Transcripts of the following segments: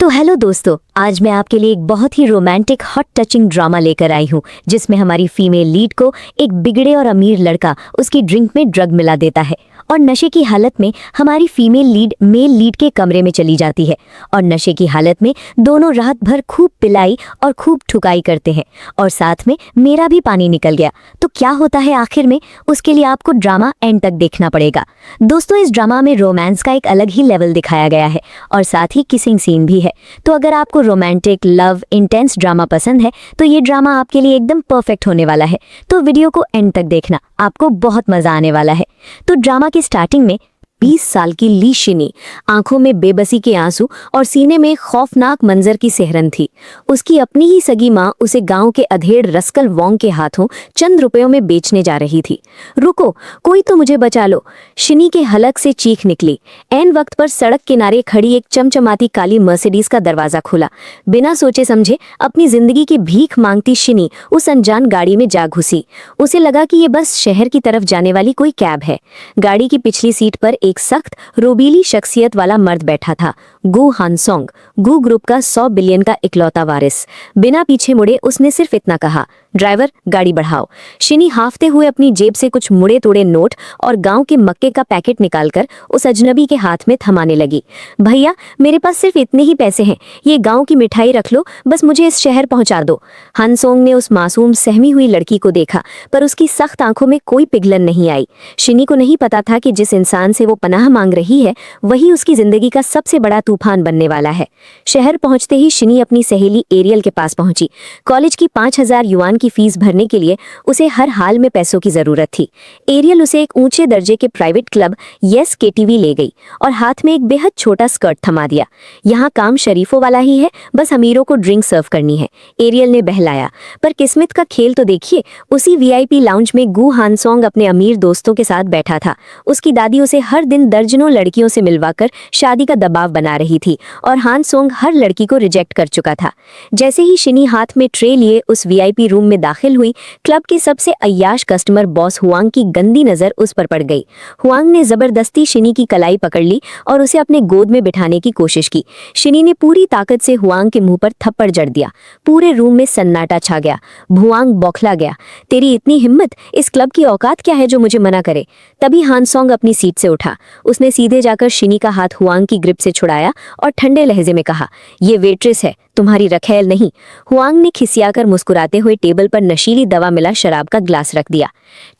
तो हेलो दोस्तों, आज मैं आपके लिए एक बहुत ही रोमांटिक हॉट टचिंग ड्रामा लेकर आई हूँ जिसमें हमारी फीमेल लीड को एक बिगड़े और अमीर लड़का उसकी ड्रिंक में ड्रग मिला देता है और नशे की हालत में हमारी फीमेल लीड मेल लीड के कमरे में चली जाती है और नशे की हालत में दोनों रात भर खूब पिलाई और खूब ठुकाई करते हैं और साथ में मेरा भी पानी निकल गया। तो क्या होता है आखिर में, उसके लिए आपको ड्रामा एंड तक देखना पड़ेगा। दोस्तों, इस ड्रामा में रोमांस का एक अलग ही लेवल दिखाया गया है और साथ ही किसिंग सीन भी है। तो अगर आपको रोमांटिक लव इंटेंस ड्रामा पसंद है तो ये ड्रामा आपके लिए एकदम परफेक्ट होने वाला है। तो वीडियो को एंड तक देखना, आपको बहुत मजा आने वाला है। तो ड्रामा की स्टार्टिंग में 20 साल की ली शिनी आंखों में बेबसी के आंसू और सीने में खौफनाक मंजर की सेहरन थी। उसकी अपनी ही सगी माँ उसे गांव के अधेड़ रस्कल वोंग के हाथों चंद रुपयों में बेचने जा रही थी। रुको, कोई तो मुझे बचा लो, शिनी के हलक से चीख निकली। ऐन वक्त पर सड़क किनारे खड़ी एक चमचमाती काली मर्सिडीज का दरवाजा खुला। बिना सोचे समझे अपनी जिंदगी की भीख मांगती शिनी उस अनजान गाड़ी में जा घुसी। उसे लगा कि ये बस शहर की तरफ जाने वाली कोई कैब है। गाड़ी की पिछली सीट पर एक सख्त रोबीली शख्सियत वाला मर्द बैठा था, गु हानसोंग, गु ग्रुप का 100 बिलियन का इकलौता वारिस। बिना पीछे मुड़े उसने सिर्फ इतना कहा, ड्राइवर गाड़ी बढ़ाओ। शिनी हाफते हुए अपनी जेब से कुछ मुड़े तोड़े नोट और गांव के मक्के का पैकेट निकालकर उस अजनबी के हाथ में थमाने लगी। भैया, मेरे पास सिर्फ इतने ही पैसे हैं, ये गांव की मिठाई रख लो, बस मुझे इस शहर पहुंचा दो। हानसोंग ने उस मासूम सहमी हुई लड़की को देखा, पर उसकी सख्त आंखों में कोई पिघलन नहीं आई। शिनी को नहीं पता था कि जिस इंसान से वो पनाह मांग रही है वही उसकी जिंदगी का सबसे बड़ा तूफान बनने वाला है। शहर पहुंचते ही शिनी अपनी सहेली एरियल के पास पहुंची। कॉलेज की 5000 युआन की फीस भरने के लिए उसे हर हाल में पैसों की जरूरत थी। एरियल उसे एक ऊंचे दर्जे के प्राइवेट क्लब येस केटीवी ले गई और हाथ में एक बेहद छोटा स्कर्ट थमा दिया। यहाँ काम शरीफों वाला ही है, बस अमीरों को ड्रिंक सर्व करनी है, एरियल ने बहलाया। पर किस्मत का खेल तो देखिए, उसी वीआईपी लाउंज में गु हानसोंग अपने अमीर दोस्तों के साथ बैठा था। उसकी दादी उसे हर दिन दर्जनों लड़कियों से मिलवाकर शादी का दबाव बना रही थी और हानसोंग हर लड़की को रिजेक्ट कर चुका था। जैसे ही शिनी हाथ में ट्रे लिए उस वीआईपी रूम में दाखिल हुई, क्लब के सबसे अय्याश कस्टमर बॉस हुआंग की गंदी नजर उस पर पड़ गई। हुआंग ने जबरदस्ती शिनी की कलाई पकड़ ली और उसे अपने गोद में बिठाने की कोशिश की। शिनी ने पूरी ताकत से हुआंग के मुंह पर थप्पड़ जड़ दिया। पूरे रूम में सन्नाटा छा गया। हुआंग बौखला गया, तेरी इतनी हिम्मत, इस क्लब की औकात क्या है जो मुझे मना करे। तभी हानसोंग अपनी सीट से उठा। उसने सीधे जाकर शिनी का हाथ हुआंग की ग्रिप से छुड़ाया और ठंडे लहजे में कहा, ये वेट्रेस है, तुम्हारी रखैल नहीं। हुआंग ने खिसियाकर मुस्कुराते हुए टेबल पर नशीली दवा मिला शराब का ग्लास रख दिया।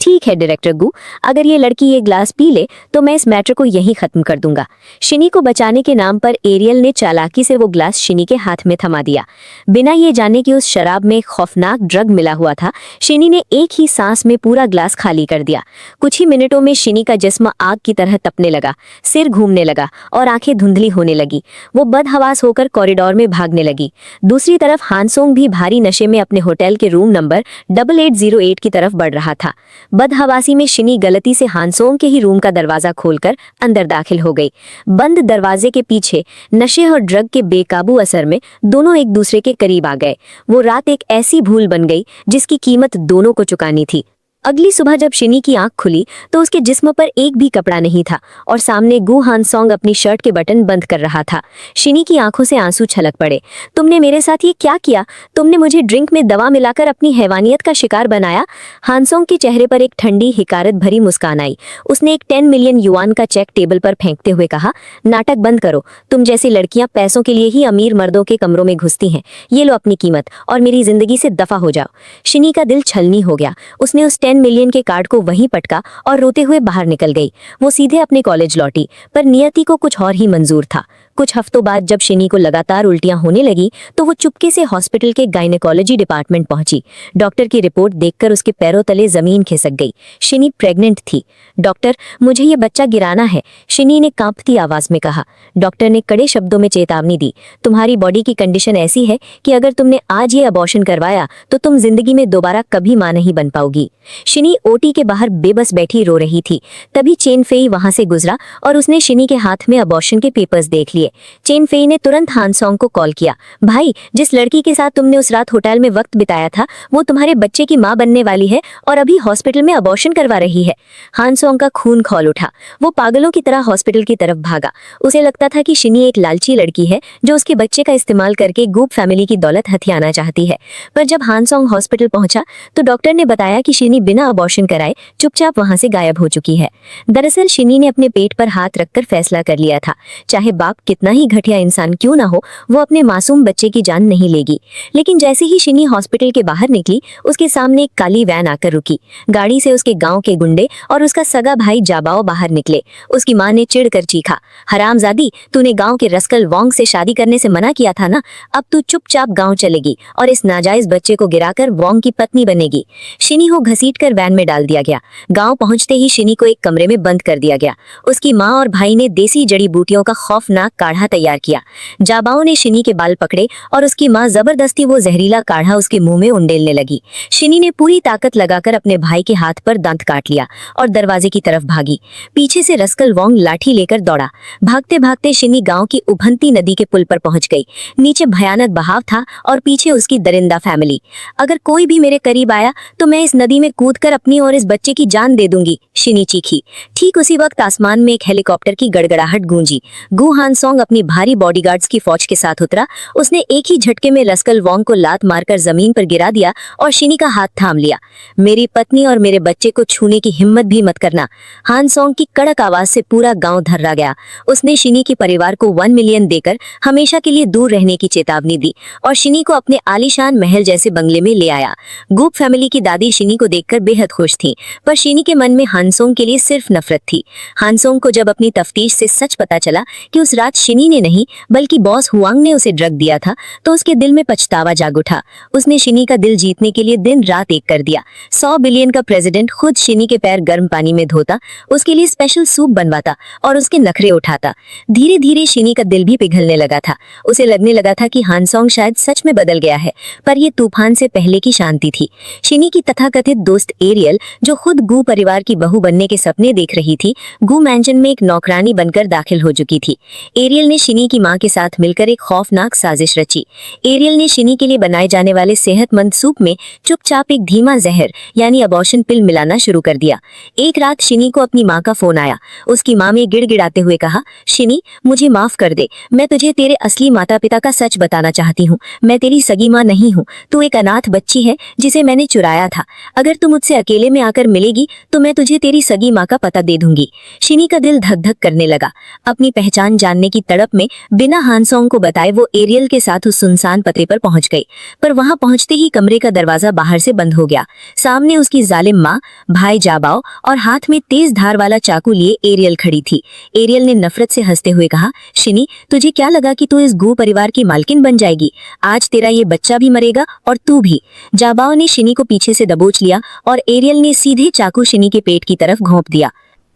ठीक है डायरेक्टर गु, अगर ये लड़की ये ग्लास पी ले तो मैं इस मैटर को यहीं खत्म कर दूंगा। शिनी को बचाने के नाम पर एरियल ने चालाकी से वो ग्लास शिनी के हाथ में थमा दिया। बिना ये जाने कि उस शराब में खौफनाक ड्रग मिला हुआ था, शिनी ने एक ही सांस में पूरा ग्लास खाली कर दिया। कुछ ही मिनटों में शिनी का जिस्म आग की तरह तपने लगा, सिर घूमने लगा और आंखें धुंधली होने लगी। वो बदहवास होकर कॉरिडोर में भागने लगी। दूसरी तरफ हानसोंग भी भारी नशे में अपने होटल के रूम नंबर 8808 की तरफ बढ़ रहा था। बदहवासी में शिनी गलती से हानसोंग के ही रूम का दरवाजा खोलकर अंदर दाखिल हो गई। बंद दरवाजे के पीछे नशे और ड्रग के बेकाबू असर में दोनों एक दूसरे के करीब आ गए। वो रात एक ऐसी भूल बन गई जिसकी कीमत दोनों को चुकानी थी। अगली सुबह जब शिनी की आंख खुली तो उसके जिस्म पर एक भी कपड़ा नहीं था और सामने गु हानसोंग अपनी शर्ट के बटन बंद कर रहा था। शिनी की आंखों से आंसू छलक पड़े। तुमने मेरे साथ ये क्या किया? तुमने मुझे ड्रिंक में दवा मिलाकर अपनी हैवानियत का शिकार बनाया। हानसोंग के चेहरे पर एक ठंडी हिकारत भरी मुस्कान आई। उसने एक 10 मिलियन युआन का चेक टेबल पर फेंकते हुए कहा, नाटक बंद करो। तुम जैसी लड़कियां पैसों के लिए ही अमीर मर्दों के कमरों में घुसती हैं। ये लो अपनी कीमत और मेरी जिंदगी से दफा हो जाओ। शिनी का दिल छलनी हो गया। उसने उस 10 मिलियन के कार्ड को वहीं पटका और रोते हुए बाहर निकल गई। वो सीधे अपने कॉलेज लौटी, पर नियति को कुछ और ही मंजूर था। कुछ हफ्तों बाद जब शिनी को लगातार उल्टियां होने लगी तो वो चुपके से हॉस्पिटल के गायनेकोलॉजी डिपार्टमेंट पहुंची। डॉक्टर की रिपोर्ट देखकर उसके पैरों तले जमीन खिसक गई। शिनी प्रेग्नेंट थी। डॉक्टर, मुझे ये बच्चा गिराना है, शिनी ने कांपती आवाज में कहा। डॉक्टर ने कड़े शब्दों में चेतावनी दी, तुम्हारी बॉडी की कंडीशन ऐसी है कि अगर तुमने आज ये अबॉर्शन करवाया तो तुम जिंदगी में दोबारा कभी मां नहीं बन पाओगी। शिनी ओटी के बाहर बेबस बैठी रो रही थी। तभी चेन फेई वहां से गुजरा और उसने शिनी के हाथ में अबॉर्शन के पेपर्स देख लिए। चेन फेई ने तुरंत हान सॉन्ग को कॉल किया। भाई, जिस लड़की के साथ तुमने उस रात होटल में वक्त बिताया था वो तुम्हारे बच्चे की माँ बनने वाली है और अभी हॉस्पिटल में अबॉर्शन करवा रही है। हान सॉन्ग का खून खौल उठा। वो पागलों की तरह हॉस्पिटल की तरफ भागा। उसे लगता था कि शिनी एक लालची लड़की है जो उसके बच्चे का इस्तेमाल करके गूप फैमिली की दौलत हथियाना चाहती है। पर जब हान सॉन्ग हॉस्पिटल पहुंचा तो डॉक्टर ने बताया कि शिनी बिना अबॉर्शन कराए चुपचाप वहां से गायब हो चुकी है। दरअसल शिनी ने अपने पेट पर हाथ रखकर फैसला कर लिया था, चाहे बाप कितना ही घटिया इंसान क्यों ना हो, वो अपने मासूम बच्चे की जान नहीं लेगी। लेकिन जैसे ही शिनी हॉस्पिटल के बाहर निकली, उसके सामने एक काली वैन आकर रुकी। गाड़ी से उसके गांव के गुंडे और उसका सगा भाई जाबाओ बाहर निकले। उसकी मां ने चिढ़कर चीखा, हरामजादी, तूने गांव के रस्कल वोंग से शादी करने से मना किया था ना, अब तू चुपचाप गांव चलेगी और इस नाजायज बच्चे को गिराकर वोंग की पत्नी बनेगी। शिनी को घसीटकर वैन में डाल दिया गया। गांव पहुंचते ही शिनी को एक कमरे में बंद कर दिया गया। उसकी मां और भाई ने देसी जड़ी बूटियों का खौफनाक काढ़ा तैयार किया। जाबाओ ने शिनी के बाल पकड़े और उसकी मां जबरदस्ती वो जहरीला काढ़ा उसके मुंह में उंडेलने लगी। शिनी ने पूरी ताकत लगाकर अपने भाई के हाथ पर दांत काट लिया और दरवाजे की तरफ भागी। पीछे से रस्कल वोंग लाठी लेकर दौड़ा। भागते भागते शिनी गांव की उभरती नदी के पुल पर पहुंच गई। नीचे भयानक बहाव था और पीछे उसकी दरिंदा फैमिली। अगर कोई भी मेरे करीब आया तो मैं इस नदी में कूदकर अपनी और इस बच्चे की जान दे दूंगी, शिनी चीखी। ठीक उसी वक्त आसमान में एक हेलीकॉप्टर की गड़गड़ाहट गूंजी। गु हान सॉन्ग अपनी भारी बॉडीगार्ड्स की फौज के साथ उतरा। उसने एक ही झटके में रस्कल वोंग को लात मारकर जमीन पर गिरा दिया और शिनी का हाथ थाम लिया। मेरी पत्नी और मेरे बच्चे को छूने की हिम्मत भी मत करना। हान सॉन्ग की कड़क आवाज से पूरा गांव धर्रा गया। उसने शिनी के परिवार को 1 मिलियन देकर हमेशा के लिए दूर रहने की चेतावनी दी और शिनी को अपने आलीशान महल जैसे बंगले में ले आया। गूप फैमिली की दादी शिनी को देखकर बेहद खुश थी, पर शिनी के मन में हानसोंग के लिए सिर्फ नफरत थी। हानसोंग को जब अपनी तफ्तीश से सच पता चला कि उस रात शिनी ने नहीं बल्कि बॉस हुआंग ने उसे ड्रग दिया था, तो उसके दिल में पछतावा जाग उठा। उसने शिनी का दिल जीतने के लिए दिन रात एक कर दिया। 100 बिलियन का प्रेसिडेंट खुद शिनी के पैर गर्म पानी में धोता, उसके लिए स्पेशल सूप बनवाता और उसके नखरे उठाता। धीरे धीरे शिनी का दिल भी पिघलने लगा था। उसे लगने लगा था कि हानसोंग शायद सच में बदल गया है, पर यह तूफान से पहले की शांति थी। शिनी की तथाकथित दोस्त एरियल, जो खुद गू परिवार की बहू बनने के सपने देख रही थी, गू मैंशन में एक नौकरानी बनकर दाखिल हो चुकी थी। एरियल ने शिनी की मां के साथ मिलकर एक खौफनाक साजिश रची। एरियल ने शिनी के लिए बनाए जाने वाले सेहतमंद सूप में चुपचाप एक धीमा जहर यानी अबॉर्शन पिल मिलाना शुरू कर दिया। एक रात शिनी को अपनी मां का फोन आया। उसकी मां ने गिड़गिड़ाते हुए कहा, शिनी, मुझे माफ कर दे, मैं तुझे तेरे असली माता पिता का सच बताना चाहती हूँ। मैं तेरी सगी मां नहीं हूँ, तू एक अनाथ बच्ची है जिसे मैंने चुराया था। अगर तू मुझसे अकेले में आकर मिलेगी तो मैं तुझे तेरी सगी माँ का पता दे दूंगी। शिनी का दिल धक धक करने लगा। अपनी पहचान जानने की तड़प में बिना हानसोंग को बताए वो एरियल के साथ उस सुनसान पते पर पहुंच गई। पर वहां पहुंचते ही कमरे का दरवाजा बाहर से बंद हो गया। सामने उसकी जालिम माँ, भाई जाबाओ और हाथ में तेज धार वाला चाकू लिए एरियल खड़ी थी। एरियल ने नफरत से हंसते हुए कहा, शिनी, तुझे क्या लगा कि तू इस गू परिवार की मालकिन बन जाएगी? आज तेरा ये बच्चा भी मरेगा और तू भी। जाबाओ ने शिनी को पीछे से दबोच लिया और एरियल ने सीधे चाकू शिनी के पेट की तरफ घोंप दिया।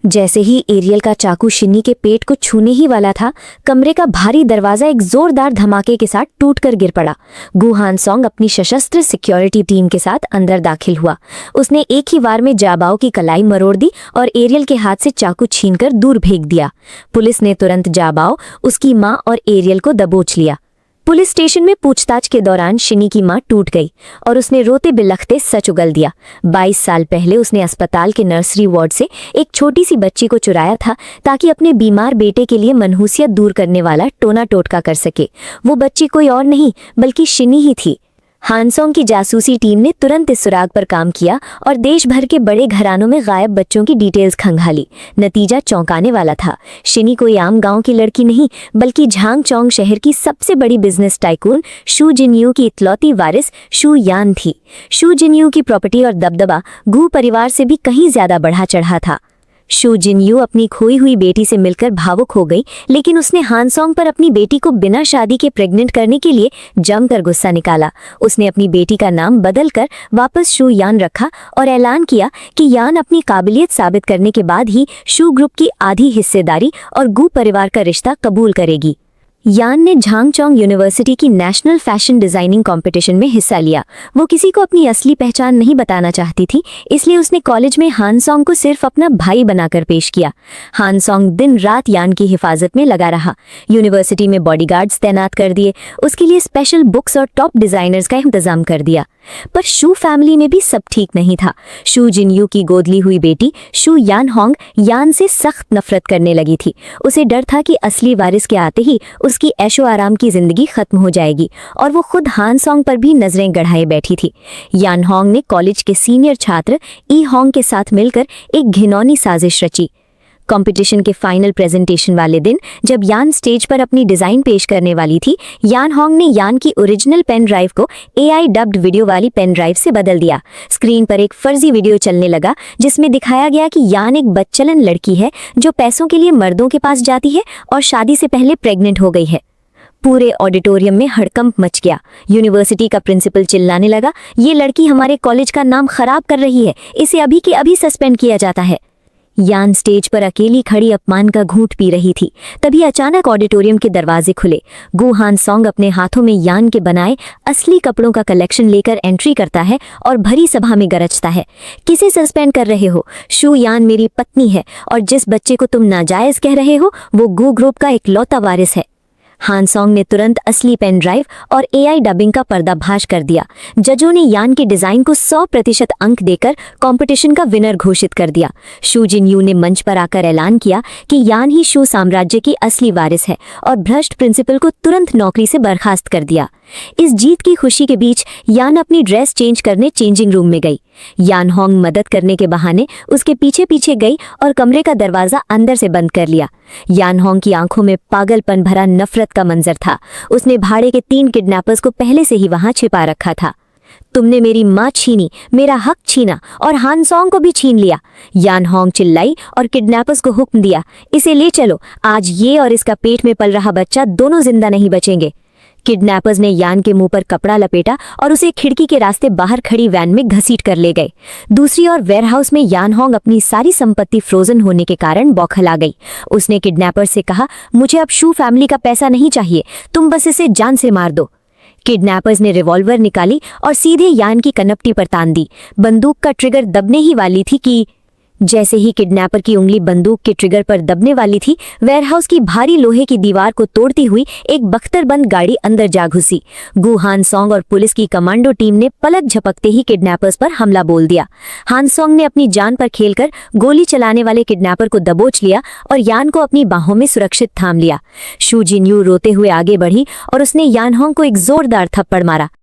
जैसे ही एरियल का चाकू शिनी के पेट को छूने ही वाला था, कमरे का भारी दरवाजा एक जोरदार धमाके के साथ टूटकर गिर पड़ा। गु हानसोंग अपनी सशस्त्र सिक्योरिटी टीम के साथ अंदर दाखिल हुआ। उसने एक ही वार में जाबाओ की कलाई मरोड़ दी और एरियल के हाथ से चाकू छीनकर दूर फेंक दिया। पुलिस ने तुरंत जाबाओ, उसकी मां और एरियल को दबोच लिया। पुलिस स्टेशन में पूछताछ के दौरान शिनी की मां टूट गई और उसने रोते बिलखते सच उगल दिया। 22 साल पहले उसने अस्पताल के नर्सरी वार्ड से एक छोटी सी बच्ची को चुराया था ताकि अपने बीमार बेटे के लिए मनहूसियत दूर करने वाला टोना टोटका कर सके। वो बच्ची कोई और नहीं बल्कि शिनी ही थी। हानसोंग की जासूसी टीम ने तुरंत इस सुराग पर काम किया और देश भर के बड़े घरानों में गायब बच्चों की डिटेल्स खंगाली। नतीजा चौंकाने वाला था। शिनी कोई आम गांव की लड़की नहीं बल्कि झांगचोंग शहर की सबसे बड़ी बिजनेस टाइकून शू जिनयू की इकलौती वारिस शू यान थी। शू जिनयू की प्रॉपर्टी और दबदबा गू परिवार से भी कहीं ज्यादा बढ़ा चढ़ा था। शू जिनयू अपनी खोई हुई बेटी से मिलकर भावुक हो गई, लेकिन उसने हानसोंग पर अपनी बेटी को बिना शादी के प्रेग्नेंट करने के लिए जमकर गुस्सा निकाला। उसने अपनी बेटी का नाम बदलकर वापस शू यान रखा और ऐलान किया कि यान अपनी काबिलियत साबित करने के बाद ही शू ग्रुप की आधी हिस्सेदारी और गू परिवार का रिश्ता कबूल करेगी। यान ने झांगचोंग यूनिवर्सिटी की नेशनल फैशन डिजाइनिंग कंपटीशन में हिस्सा लिया। वो किसी को अपनी असली पहचान नहीं बताना चाहती थी, इसलिए उसने कॉलेज में हानसोंग को सिर्फ अपना भाई बनाकर पेश किया। हानसोंग दिन रात यान की हिफाजत में लगा रहा, यूनिवर्सिटी में बॉडीगार्ड्स तैनात कर दिए, उसके लिए स्पेशल बुक्स और टॉप डिजाइनर्स का इंतजाम कर दिया। पर शू फैमिली में भी सब ठीक नहीं था। शू जिनयू की गोद ली हुई बेटी शू यानहोंग यान से सख्त नफरत करने लगी थी। उसे डर था कि असली वारिस के आते ही उसकी ऐशो आराम की जिंदगी खत्म हो जाएगी, और वो खुद हानसोंग पर भी नजरें गड़ाए बैठी थी। यानहोंग ने कॉलेज के सीनियर छात्र ई होंग के साथ मिलकर एक घिनौनी साजिश रची। कंपटीशन के फाइनल प्रेजेंटेशन वाले दिन जब यान स्टेज पर अपनी डिजाइन पेश करने वाली थी, यानहोंग ने यान की ओरिजिनल पेन ड्राइव को एआई डब्ड वीडियो वाली पेन ड्राइव से बदल दिया। स्क्रीन पर एक फर्जी वीडियो चलने लगा जिसमें दिखाया गया कि यान एक बदचलन लड़की है जो पैसों के लिए मर्दों के पास जाती है और शादी से पहले प्रेग्नेंट हो गई है। पूरे ऑडिटोरियम में हड़कंप मच गया। यूनिवर्सिटी का प्रिंसिपल चिल्लाने लगा, ये लड़की हमारे कॉलेज का नाम खराब कर रही है, इसे अभी के अभी सस्पेंड किया जाता है। यान स्टेज पर अकेली खड़ी अपमान का घूंट पी रही थी। तभी अचानक ऑडिटोरियम के दरवाजे खुले। गु हानसोंग अपने हाथों में यान के बनाए असली कपड़ों का कलेक्शन लेकर एंट्री करता है और भरी सभा में गरजता है, किसे सस्पेंड कर रहे हो? शू यान मेरी पत्नी है और जिस बच्चे को तुम नाजायज कह रहे हो वो गु ग्रुप का इकलौता वारिस है। हानसोंग ने तुरंत असली पेन ड्राइव और एआई डबिंग का पर्दाफाश कर दिया। जजों ने यान के डिजाइन को 100% अंक देकर कंपटीशन का विनर घोषित कर दिया। शू जिनयू ने मंच पर आकर ऐलान किया कि यान ही शू साम्राज्य की असली वारिस है और भ्रष्ट प्रिंसिपल को तुरंत नौकरी से बर्खास्त कर दिया। इस जीत की खुशी के बीच यान अपनी ड्रेस चेंज करने चेंजिंग रूम में गई। यानहोंग मदद करने के बहाने उसके पीछे पीछे गई और कमरे का दरवाजा अंदर से बंद कर लिया। यानहोंग की आंखों में पागलपन भरा नफरत का मंजर था। उसने भाड़े के 3 किडनैपर्स को पहले से ही वहां छिपा रखा था। तुमने मेरी मां छीनी, मेरा हक छीना और हानसोंग को भी छीन लिया। यानहोंग चिल्लाई और किडनैपर्स को हुक्म दिया, इसे ले चलो, आज ये और इसका पेट में पल रहा बच्चा दोनों जिंदा नहीं बचेंगे। किडनैपर्स ने यान के मुंह पर कपड़ा लपेटा और उसे खिड़की के रास्ते बाहर खड़ी वैन में घसीट कर ले गए। दूसरी ओर वेयरहाउस में यानहोंग अपनी सारी संपत्ति फ्रोजन होने के कारण बौखला गई। उसने किडनैपर्स से कहा, मुझे अब शू फैमिली का पैसा नहीं चाहिए, तुम बस इसे जान से मार दो। किडनैपर्स ने रिवॉल्वर निकाली और सीधे यान की कनपटी पर तान दी। बंदूक का ट्रिगर दबने ही वाली थी कि जैसे ही किडनैपर की उंगली बंदूक के ट्रिगर पर दबने वाली थी, वेयरहाउस की भारी लोहे की दीवार को तोड़ती हुई एक बख्तरबंद गाड़ी अंदर जा घुसी। गु हानसोंग और पुलिस की कमांडो टीम ने पलक झपकते ही किडनैपर्स पर हमला बोल दिया। हानसोंग ने अपनी जान पर खेलकर गोली चलाने वाले किडनैपर को दबोच लिया और यान को अपनी बाहों में सुरक्षित थाम लिया। शू जिनयू रोते हुए आगे बढ़ी और उसने यानहोंग को एक जोरदार थप्पड़ मारा।